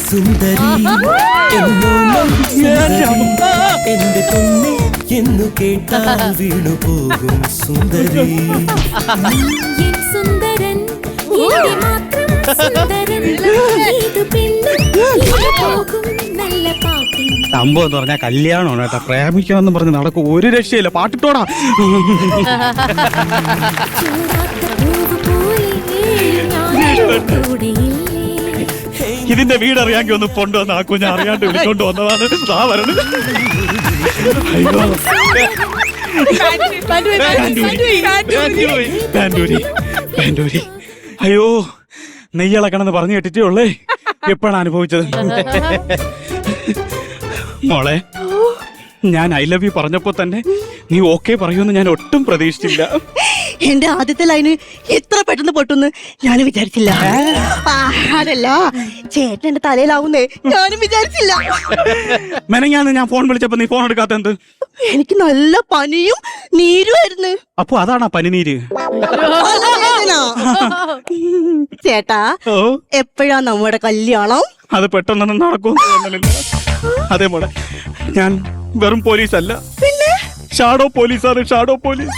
സുന്ദരി എന്റെ പൊന്നെ എന്നു കേട്ടാൽ വീണു പോകും സുന്ദരി സുന്ദരൻ മാത്രം സുന്ദരൻ നല്ല പാട്ടി. സംഭവം എന്ന് പറഞ്ഞാൽ കല്യാണമാണ് കേട്ടോ. പ്രേമിക്കാന്ന് പറഞ്ഞ് നടക്കും, ഒരു രക്ഷയില്ല. പാട്ടിട്ടോടാ. ഇതിന്റെ വീട് അറിയാമെങ്കിൽ ഒന്ന് കൊണ്ടുവന്ന് ആക്കും. ഞാൻ അറിയാണ്ട് വിളിക്കൊണ്ട് വന്നതാണ്. അയ്യോ, നെയ്യളക്കണമെന്ന് പറഞ്ഞു കേട്ടിട്ടേ ഉള്ളേ. എപ്പോഴാണ് അനുഭവിച്ചത്? മോളെ, ഞാൻ ഐ ലവ് യു പറഞ്ഞപ്പോ തന്നെ നീ ഓക്കെ പറയുമെന്ന് ഞാൻ ഒട്ടും പ്രതീക്ഷിച്ചില്ല. എന്റെ ആദ്യത്തെ ലൈന് എത്ര പെട്ടെന്ന് പൊട്ടുന്ന് ഞാനും വിചാരിച്ചില്ല. അതല്ല, ചേട്ടൻ എന്റെ തലയിലാവുന്നേ ഞാനും വിചാരിച്ചില്ല. മെനങ്ങാന്ന് ഞാൻ ഫോൺ വിളിച്ചപ്പോ നീ ഫോൺ എടുക്കാത്ത എന്ത്? എനിക്ക് നല്ല പനിയും നീരുമായിരുന്നു. അപ്പൊ അതാണാ പനിനീര്? ചേട്ടാ, എപ്പോഴാ നമ്മുടെ കല്യാണം? അത് പെട്ടെന്നൊന്നും നടക്കുമെന്ന് തോന്നണില്ല. അതേ മോളെ, ഞാൻ വെറും പോലീസല്ല, പിന്നെ ഷാഡോ പോലീസാണ്. Shadow police.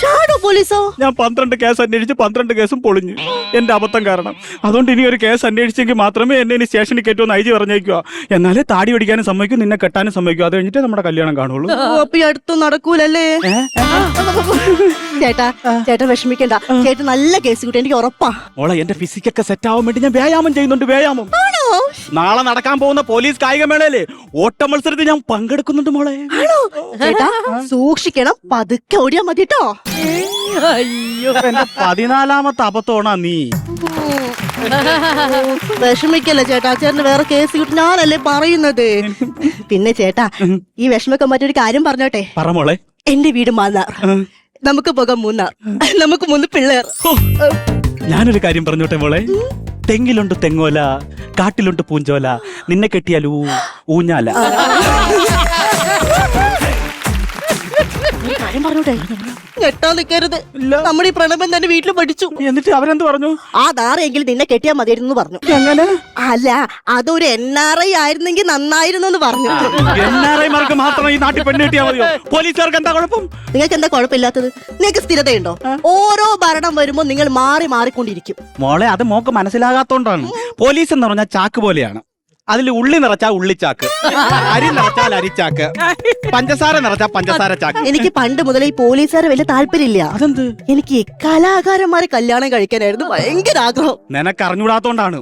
ഷാഡോ പോലീസോ? ഞാൻ 12 കേസ് അന്വേഷിച്ച് 12 കേസും പൊളിഞ്ഞു, എന്റെ അബദ്ധം കാരണം. അതുകൊണ്ട് ഇനി ഒരു കേസ് അന്വേഷിച്ചെങ്കിൽ മാത്രമേ എന്നെ ഇനി സ്റ്റേഷനിൽ കയറ്റുമെന്ന് ഐജി പറഞ്ഞേക്കുക. എന്നാലേ താടി പിടിക്കാനും സമ്മതിക്കും, നിന്നെ കെട്ടാനും സമ്മതിക്കും. അത് കഴിഞ്ഞിട്ട് നമ്മുടെ കല്യാണം കാണുള്ളൂ. അപ്പൊ അടുത്ത് നടക്കൂലല്ലേ? ചേട്ടാ വിഷമിക്കണ്ട, ചേട്ടൻ നല്ല കേസ് കിട്ടും, എനിക്ക് ഉറപ്പാ. മോളെ, എന്റെ ഫിസിക്കൊക്കെ സെറ്റ് ആവാൻ വേണ്ടി ഞാൻ വ്യായാമം ചെയ്യുന്നുണ്ട്. വ്യായാമം നാളെ നടക്കാൻ പോകുന്ന പോലീസ് കായികമേളയില് ഓട്ട മത്സരത്തിൽ ഞാൻ പങ്കെടുക്കുന്നുണ്ട് മോളെ. ചേട്ടാ സൂക്ഷിക്കണം, പതുക്കെ ഓടിയാ മതി കേട്ടോ. അയ്യോ, എന്റെ 14ാമത്തെ അബദ്ധമാണാ നീ. വിഷമിക്കല്ലേ ചേട്ടാ, ചേട്ടന് വേറെ കേസ് കിട്ടും, ഞാനല്ലേ പറയുന്നത്. പിന്നെ ചേട്ടാ, ഈ വിഷമൊക്കെ മറ്റൊരു കാര്യം പറഞ്ഞോട്ടെ. പറ മോളെ. എന്റെ വീട് മാന്നാർ, നമുക്ക് പോകാം മൂന്നാർ, നമുക്ക് 3 പിള്ളേർ. ഞാനൊരു കാര്യം പറഞ്ഞോട്ടെ മോളെ. തെങ്ങിലുണ്ട് തെങ്ങോല, കാട്ടിലുണ്ട് പൂഞ്ചോല, നിന്നെ കെട്ടിയാൽ ഊഞ്ഞാല. കാര്യം പറഞ്ഞോട്ടെ, ഞെട്ടാൻ നിൽക്കരുത്. നമ്മുടെ ഈ പ്രണബൻ തന്നെ വീട്ടിൽ പഠിച്ചു. എന്നിട്ട് അവരെന്ത് പറഞ്ഞു? ആ ധാരെങ്കിലും നിന്നെ കെട്ടിയാൽ മതിയായിരുന്നു പറഞ്ഞു. എങ്ങനെ? അല്ല, അതൊരു NRI ആയിരുന്നെങ്കിൽ നന്നായിരുന്നു എന്ന് പറഞ്ഞു. NRIമാർക്ക് മാത്രം ഈ നാട്ടിൽ പെണ്ണ് കിട്ടിയാൽ മതിയോ? പോലീസുകാർക്ക് എന്താ കുഴപ്പം? നിങ്ങൾക്ക് എന്താ കുഴപ്പമില്ലാത്തത്? നിങ്ങൾക്ക് സ്ഥിരതയുണ്ടോ? ഓരോ ഭരണം വരുമ്പോ നിങ്ങൾ മാറിക്കൊണ്ടിരിക്കും. മോളെ, അത് മോക്ക് മനസ്സിലാകാത്തോണ്ടാണ്. പോലീസ് എന്ന് പറഞ്ഞാൽ ചാക്ക് പോലെയാണ്. അതിൽ ഉള്ളി നിറച്ചാൽ ഉള്ളിച്ചാക്ക്, അരി നിറച്ചാൽ അരിച്ചാക്ക്, പഞ്ചസാര നിറച്ചാൽ പഞ്ചസാര ചാക്ക്. എനിക്ക് പണ്ട് മുതലേ ഈ പോലീസുകാരെ വലിയ താല്പര്യമില്ല. അതെന്ത്? എനിക്ക് കലാകാരന്മാരെ കല്യാണം കഴിക്കാനായിരുന്നു ഭയങ്കര ആഗ്രഹം. നിനക്ക് അറിഞ്ഞൂടാത്തോണ്ടാണ്.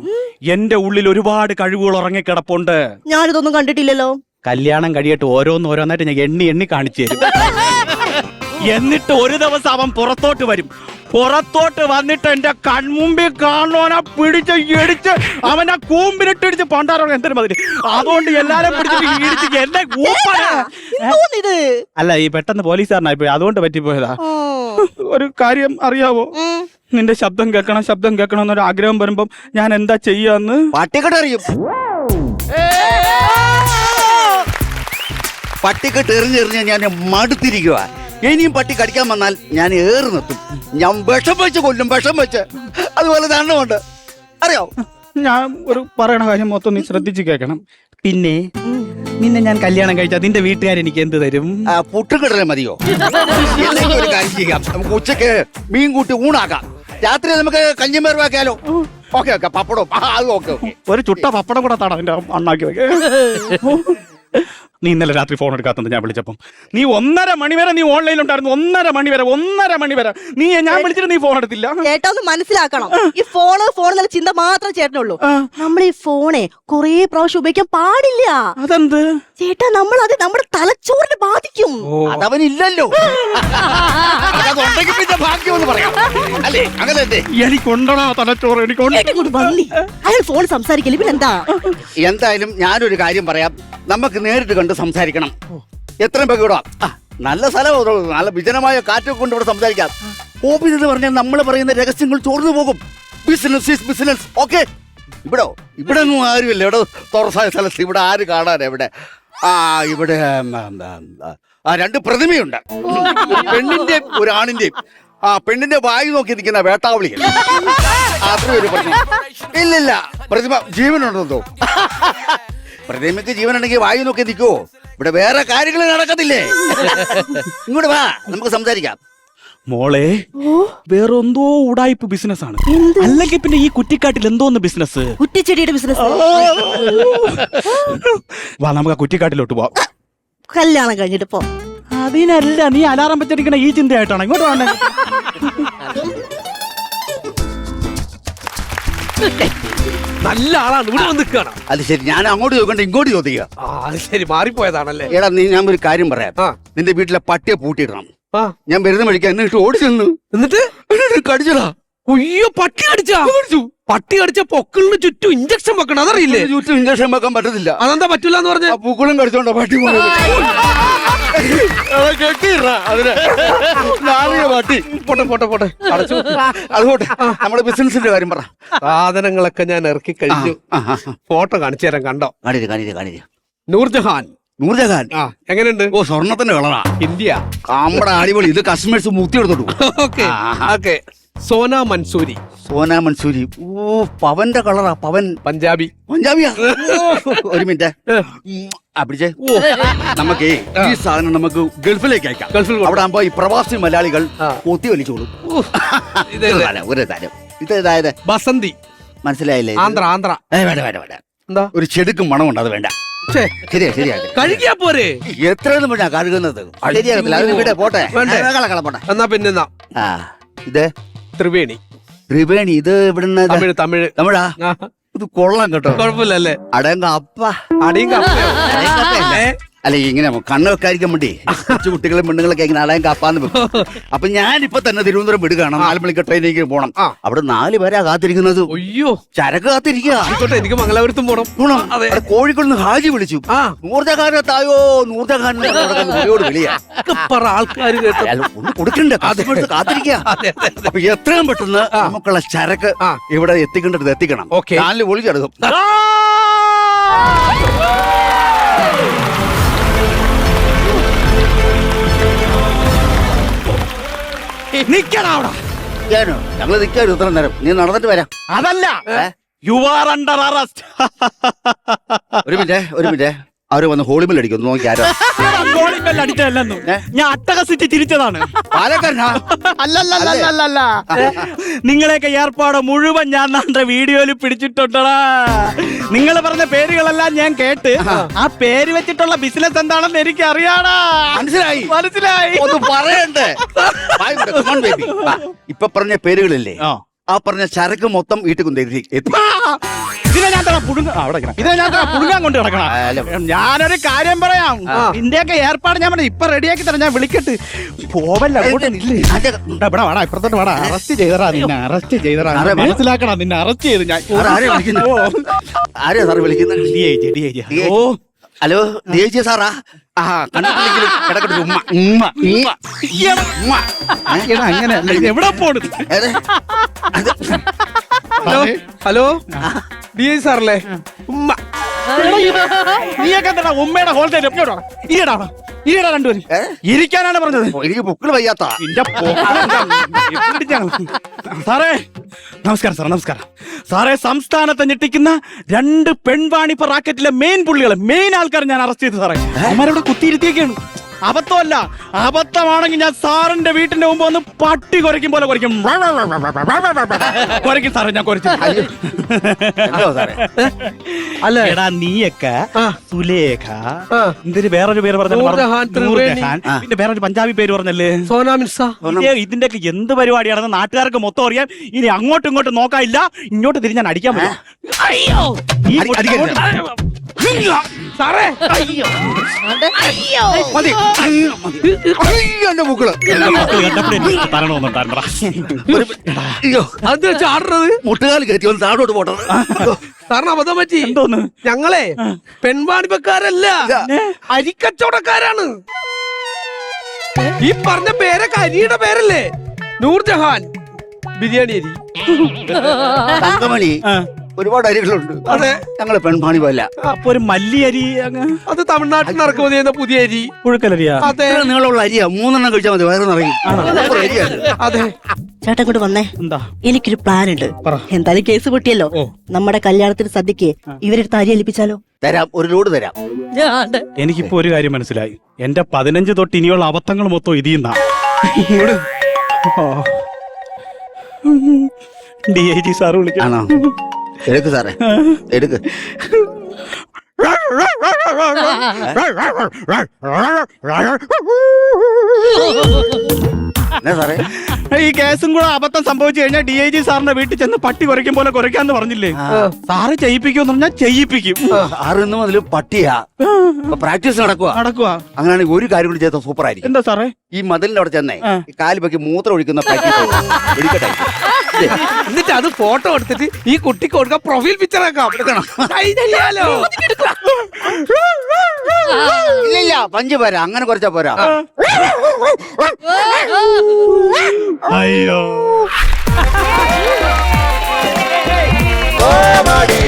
എന്റെ ഉള്ളിൽ ഒരുപാട് കഴിവുകൾ ഉറങ്ങിക്കിടപ്പുണ്ട്. ഞാനിതൊന്നും കണ്ടിട്ടില്ലല്ലോ. കല്യാണം കഴിയട്ട് ഓരോന്നായിട്ട് ഞാൻ എണ്ണി കാണിച്ചു തരും. എന്നിട്ട് ഒരു ദിവസം അവൻ പുറത്തോട്ട് വരും. പുറത്തോട്ട് വന്നിട്ട് എന്റെ കൺമുമ്പിൽ കാണുവാനാ പിടിച്ച് ഇടിച്ച് അവനെ കൂമ്പിലിട്ടിടിച്ച് പണ്ടാറോ എന്തിനു മതി. അതുകൊണ്ട് എല്ലാരും പിടിച്ചിട്ട് എന്നെ ഇത് അല്ല, ഈ പെട്ടെന്ന് പോലീസുകാരനായി പോയി, അതുകൊണ്ട് പറ്റിപ്പോയതാ. ഒരു കാര്യം അറിയാവോ? നിന്റെ ശബ്ദം കേൾക്കണം എന്നൊരു ആഗ്രഹം വരുമ്പം ഞാൻ എന്താ ചെയ്യാന്ന് പട്ടിക്കെട്ട് അറിയും. പട്ടിക്കെട്ട് എറിഞ്ഞെറിഞ്ഞ് ഞാൻ മടുത്തിരിക്കുക. ഇനിയും പട്ടി കടിക്കാൻ വന്നാൽ ഞാൻ ഏറ് നിർത്തും. ഞാൻ വിഷം വെച്ച് കൊല്ലും, വിഷം വെച്ച്. അതുപോലെ ദണ്ഡമുണ്ട്, അറിയോ? ഞാൻ ഒരു പറയണ കാര്യം മൊത്തം നീ ശ്രദ്ധിച്ച് കേൾക്കണം. പിന്നെ നിന്നെ ഞാൻ കല്യാണം കഴിച്ചാൽ നിന്റെ വീട്ടുകാരെനിക്ക് എന്ത് തരും? പുട്ടുകിടലേ മതിയോ? അല്ലെങ്കിൽ ഒരു കാര്യം ചെയ്യാം, നമുക്ക് ഉച്ചക്ക് മീൻ കൂട്ടി ഊണാക്കാം, രാത്രി നമുക്ക് കഞ്ഞിമേർ വെക്കാലോ. ഓക്കെ, പപ്പടം അത് ഓക്കെ. ഒരു ചുട്ട പപ്പടം കൂടെ താടാ നിന്റെ അണ്ണാക്കി വെക്കേ. നീ ഇന്നലെ രാത്രി ഫോൺ എടുക്കാത്തത് ഞാൻ വിളിച്ചപ്പം നീ 1.5 മണി വരെ നീ ഓൺലൈനിലുണ്ടായിരുന്നു. 1.5 മണി വരെ നീ ഞാൻ വിളിച്ചിട്ട് നീ ഫോൺ എടുത്തില്ല. ചേട്ടാ ഒന്ന് മനസ്സിലാക്കണം, ഈ ഫോൺ എന്നുള്ള ചിന്ത മാത്രം ചേട്ടനുള്ളൂ. നമ്മൾ ഈ ഫോണെ കുറേ പ്രാവശ്യം ഉപയോഗിക്കാൻ പാടില്ല. അതെന്ത് ചേട്ടാ? നമ്മൾ അത് നമ്മുടെ തലച്ചോറിനെ ബാധിക്കും. അതവനില്ലല്ലോ. എനിക്കുണ്ടോ തലച്ചോറ്? അയാൾ ഫോൺ സംസാരിക്കില്ല, പിന്നെന്താ? എന്തായാലും ഞാനൊരു കാര്യം പറയാം, നമുക്ക് നേരിട്ട് കണ്ട് സംസാരിക്കണം. എത്രയും പേര് ഇവിടെ നല്ല സ്ഥലം, നല്ല വിജനമായ കാറ്റൊക്കെ കൊണ്ട് ഇവിടെ സംസാരിക്കാം. ഓഫീസ് എന്ന് പറഞ്ഞാൽ നമ്മൾ പറയുന്ന രഹസ്യങ്ങൾ ചോർന്നു പോകും. Business is business. ഓക്കെ, ഇവിടെ ഒന്നും ആരുമില്ല. ഇവിടെ തുറസായ സ്ഥലത്ത് ഇവിടെ ആര് കാണാൻ? എവിടെ? ഇവിടെ 2 പ്രതിമയുണ്ട്, പെണ്ണിന്റെയും ഒരു ആണിന്റെയും. പെണ്ണിന്റെ വായി നോക്കി നിൽക്കുന്ന വേട്ടാവളി. അത്രയും ഒരു പ്രശ്നം. ഇല്ലില്ല, പ്രതിമ ജീവനുണ്ടോ? പ്രതിമയ്ക്ക് ജീവനുണ്ടെങ്കിൽ വായു നോക്കി നിൽക്കുവോ? ഇവിടെ വേറെ കാര്യങ്ങൾ നടക്കത്തില്ലേ? ഇങ്ങോട്ട് വാ, നമുക്ക് സംസാരിക്കാം. മോളെ വേറെ എന്തോ ഉടായ്പ ബിസിനസ് ആണ്. എന്ത്? അല്ലെങ്കിൽ പിന്നെ ഈ കുറ്റിക്കാട്ടിൽ എന്തോന്ന് ബിസിനസ്? കുറ്റിച്ചെടിയുടെ ബിസിനസ്. വാ നമുക്ക് ആ കുറ്റിക്കാട്ടിലോട്ട് പോവാം. കല്യാണം കഴിഞ്ഞിട്ട് പോ. അതിനല്ല, നീ അലാറം വെച്ചടിക്കണ ഈ ചിന്തയായിട്ടാണ്. ഇങ്ങോട്ട് വേണ്ടേ? നല്ല ആളാണ്, ഇവിടെ വന്ന് നിൽക്കണം. അത് ശരി, ഞാൻ അങ്ങോട്ട് ചോദിക്കണ്ട ഇങ്ങോട്ട് ചോദിക്കുക. അത് ശരി, മാറിപ്പോയതാണല്ലേ. എടാ നീ, ഞാൻ ഒരു കാര്യം പറയാം. ആ. നിന്റെ വീട്ടിലെ പട്ടിയെ പൂട്ടിയിടണം. ആ, ഞാൻ വരുന്ന വഴിക്ക് എന്നിട്ട് ഓടി ചെന്നു. എന്നിട്ട് കടിച്ചടാ. ഉയ്യോ, പട്ടി കടിച്ചാ? പട്ടി കടിച്ച പൊക്കിളിന് ചുറ്റും ഇഞ്ചക്ഷൻ വെക്കണം, അതറിയില്ലേ? ചുറ്റും ഇഞ്ചക്ഷൻ വെക്കാൻ പറ്റത്തില്ല. അതെന്താ പറ്റൂല എന്ന് പറഞ്ഞ? ആ പൂക്കളും കടിച്ചോണ്ടാ പട്ടി പോയത്. കെട്ടിയിട അതിന് നാറിയ പട്ടി. പോട്ടെ പോട്ടെ പോട്ടെ, അടച്ചു. അതുകൊണ്ട് നമ്മുടെ ബിസിനസിന്റെ കാര്യം പറ. സാധനങ്ങളൊക്കെ ഞാൻ ഇറക്കി കഴിഞ്ഞു. ഫോട്ടോ കാണിച്ചു തരാൻ, കണ്ടോ? കാണിര്. നൂർജഹാൻ. നൂർജഹാൻ. ആ, എങ്ങനെയുണ്ട്? ഓ, സ്വർണത്തിന്റെ കളറാ. ഇന്ത്യ. നമ്മുടെ അടിപൊളി. ഇത് കസ്റ്റമേഴ്സ് മുത്തി എടുത്തോട്ടു. Okay okay. സോന മൻസൂരി. സോന മൻസൂരി. ഓ, പവന്റെ കളറാ. പവൻ പഞ്ചാബി. പഞ്ചാബിയാ. ഒരു മിനിറ്റ് പിടിച്ചേ. നമുക്ക് ഈ സാധനം നമുക്ക് ഗൾഫിലേക്ക് അയക്കാം. ഗൾഫിൽ അവിടെ ആകുമ്പോ ഈ പ്രവാസി മലയാളികൾ കൊത്തി വലിച്ചോളും. ഒരു തരം ഇതായത് ബസന്തി. മനസ്സിലായില്ലേ? ആന്ധ്ര. ആന്ധ്ര. വേണ്ട. എന്താ? ഒരു ചെടുക്കും മണമുണ്ട്, അത് വേണ്ട. ശരിയാ. കഴുകിയാ പോരെ? എത്രയൊന്നും വേണ്ട കഴുകുന്നത്. ശരിയാകത്തില്ല. അതിന് ഇവിടെ പോട്ടെ. വേണ്ടേ? പോട്ടെ. എന്നാ പിന്നെ ഇത് ത്രിവേണി. ത്രിവേണി. ഇത് ഇവിടുന്ന് തമിഴ്. തമിഴാ. ഇത് കൊള്ളാം കേട്ടോ. കുഴപ്പമില്ലല്ലേ? അടയങ്ക അപ്പ. അടിയും കപ്പയോ? അല്ല, ഇങ്ങനെ കണ്ണ് വെക്കാതിരിക്കാൻ വേണ്ടി കൊച്ചു കുട്ടികളും പെണ്ണുങ്ങളൊക്കെ ഇങ്ങനെ അടയം കാപ്പാന്ന് വെക്കും. അപ്പൊ ഞാനിപ്പോ തന്നെ തിരുവനന്തപുരം വിടുകയാണ്. 4 മണിക്ക് ട്രെയിനിലേക്ക് പോകണം. അവിടെ 4 പേരാ കാത്തിരിക്കുന്നത്. അയ്യോ, ചരക്ക് കാത്തിരിക്കുക. ആയിക്കോട്ടെ, എനിക്ക് മംഗലാപുരത്തും പോണം. അതെ, കോഴിക്കോട് നിന്ന് ഹാജി വിളിച്ചു. നൂർജഹാനത്തായോ നൂർജഹാൻ വിളിയാ. ആൾക്കാര് കേട്ടോ. ഒന്ന് കൊടുക്കണ്ടേ? കാത്തിരിക്കുക. അപ്പൊ എത്രയും പെട്ടെന്ന് നമുക്കുള്ള ചരക്ക് ഇവിടെ എത്തിക്കേണ്ടത് എത്തിക്കണം. കാലിൽ ഒളിച്ചെടുക്കും. ഞങ്ങള് നിൽക്കാരും ഇത്ര നേരം. നീ നടന്നിട്ട് വരാം. അതല്ല, യു ആർ അണ്ടർ അറസ്റ്റ്. ഒരു മിനിറ്റ് അവര് വന്ന് ഹോളിബിൽ അടിക്കുന്നു. നോക്കി ആരോ അടിച്ചല്ലെന്നു ഞാൻ അട്ടഹസിച്ച് ചിരിച്ചതാണ്. പാലക്കാരനാ? അല്ലല്ല, നിങ്ങളെയൊക്കെ ഏർപ്പാട് മുഴുവൻ ഞാൻ നമ്മുടെ വീഡിയോയിൽ പിടിച്ചിട്ടുണ്ടടാ. നിങ്ങൾ പറഞ്ഞ പേരുകളെല്ലാം ഞാൻ കേട്ട് ആ പേര് വെച്ചിട്ടുള്ള ബിസിനസ് എന്താണെന്ന് എനിക്ക് അറിയാടാ. മനസ്സിലായി. ഒന്ന് പറയണ്ടേ? ഇപ്പൊ പറഞ്ഞ പേരുകളില്ലേ, ആ പറഞ്ഞ ചരക്ക് മൊത്തം വീട്ടിൽ കൊണ്ടെത്തി. ഇതിനെ ഞാൻ പുടുങ്ങാൻ കൊണ്ട് കിടക്കണം. ഞാനൊരു കാര്യം പറയാം. ഇന്ത്യയൊക്കെ ഏർപ്പാട് ഞാൻ ഇപ്പൊ റെഡിയാക്കി തരാം. ഞാൻ വിളിക്കട്ട് പോവല്ല. ഇപ്പുറത്തോട്ട് വേടാ. അറസ്റ്റ് ചെയ്തറാ മനസ്സിലാക്കണം. നിന്നെ അറസ്റ്റ് ചെയ്ത് ഞാൻ. ആരെയാ സാറ് വിളിക്കുന്നത്? ഓ, ഹലോ ഡി ഐ ജി സാറാ? കണ്ടിട്ടില്ലെങ്കിലും ഇടയ്ക്കൊരു അങ്ങനെയല്ല. ഇത് എവിടെ പോണത്? ഹലോ, ഡി ഐ സാറല്ലേ? ഉമ്മ. നീയൊക്കെ എന്താ ഉമ്മയുടെ ഹോൾസെയിൽ? ഈടാ രണ്ടുപേരും ഇരിക്കാനാണ് പറഞ്ഞത്. എനിക്ക് പൊക്കിള് വയ്യാത്ത. സാറേ നമസ്കാരം. സാറേ, സംസ്ഥാനത്തെ ഞെട്ടിക്കുന്ന 2 പെൺവാണിപ്പ റാക്കറ്റിലെ മെയിൻ ആൾക്കാർ ഞാൻ അറസ്റ്റ് ചെയ്തു സാറേ. അവന്മാരവിടെ കുത്തിയിരുത്തിയൊക്കെയാണ്. അബദ്ധമല്ല, അബദ്ധമാണെങ്കിൽ ഞാൻ സാറിന്റെ വീട്ടിന്റെ മുമ്പ് വന്ന് പട്ടി കുരയ്ക്കും പോലെ കുരയ്ക്കും സാറേ. ഞാൻ കുരച്ചു. അല്ല, എടാ നീയൊക്കെ സുലേഖ, എന്തൊരു വേറൊരു പേര് പറഞ്ഞല്ലോ, പിന്നെ വേറൊരു പഞ്ചാബി പേര് പറഞ്ഞല്ലേ, സോന മിർസ. ഇതിന്റെ ഒക്കെ എന്ത് പരിപാടിയാണെന്ന് നാട്ടുകാർക്ക് മൊത്തം അറിയാം. ഇനി അങ്ങോട്ടും ഇങ്ങോട്ടും നോക്കാനില്ല. ഇങ്ങോട്ട് തിരിഞ്ഞാൻ അടിക്കാൻ പറ്റും. സാറേ, എന്റെ പൂക്കള് അത് ചാടുന്നത് മുട്ടുകാൽ കയറ്റി ഒന്ന് താഴോട്ട് പോട്ടത്. സാറിന് അബദ്ധം പറ്റി. എന്തോന്ന്? ഞങ്ങളെ പെൺവാണിപ്പക്കാരല്ല, അരിക്കച്ചവടക്കാരാണ്. ഈ പറഞ്ഞ പേരൊക്കെ അരിയുടെ പേരല്ലേ? നൂർജഹാൻ ബിരിയാണി അരി. തങ്കമണി, ഒരുപാട് അരികളുണ്ട്. അതെ. ഞങ്ങള് പെൺപാണി പോലെ അപ്പൊ ഒരു മല്ലി അരി അങ്ങ് അത് തമിഴ്നാട്ടിൽ നിന്ന് ഇറക്കുമതി ചെയ്യുന്ന പുതിയ അരി. പുഴുക്കലരിയാ? അതെ നീളമുള്ള അരിയാ, 3 കഴിച്ചാൽ മതി, വയറ് നിറയും. സൂപ്പർ അരിയാണ്. അതെ. ചേട്ടൻ കൊണ്ട് വന്നേ. എന്താ? എനിക്കൊരു പ്ലാൻ ഉണ്ട്. എന്തായാലും കേസ് പൊട്ടിയല്ലോ, നമ്മുടെ കല്യാണത്തിന് സദ്യക്ക് ഇവരെടുത്ത് അരി ഏൽപ്പിച്ചാലോ? തരാം, ഒരു ലോഡ് തരാം. എനിക്കിപ്പോ ഒരു കാര്യം മനസ്സിലായി. എന്റെ 15 തൊട്ട് ഇനിയുള്ള അബദ്ധങ്ങൾ മൊത്തം ഇതിന്നാ. DIG സാറ് വിളിക്കണം. ആണോ? എടുക്ക് സാറേ, എടുക്ക്. എന്നാ സാറേ? ഈ കേസും കൂടെ അബദ്ധം സംഭവിച്ചു കഴിഞ്ഞാൽ DIG സാറിന്റെ വീട്ടിൽ ചെന്ന് പട്ടി കുറയ്ക്കും പോലെ കുറയ്ക്കാന്ന് പറഞ്ഞില്ലേ? സാറ് ചെയ്യിപ്പിക്കുമെന്ന് പറഞ്ഞാൽ ചെയ്യിപ്പിക്കും. 6 മുതൽ പട്ടിയാ പ്രാക്ടീസ് നടക്കുക. അങ്ങനെയാണെങ്കിൽ ഒരു കാര്യം കൂടി ചെയ്താൽ സൂപ്പർ ആയിരിക്കും. എന്താ സാറേ? ഈ മതിലിന്റെ അവിടെ ചെന്നേ ഈ കാല് പറ്റി മൂത്രം ഒഴിക്കുന്ന പ്രാക്ടീസ് എടുക്കട്ടെ. എന്നിട്ട് അത് ഫോട്ടോ എടുത്തിട്ട് ഈ കുട്ടിക്ക് കൊടുക്കാൻ പ്രൊഫൈൽ പിക്ചർ ആക്കാം. ചെയ്യാലോ. ഇല്ല, പഞ്ച് പോരാ, അങ്ങനെ കുറച്ചാ പോരാ. അയ്യോ. കോമഡി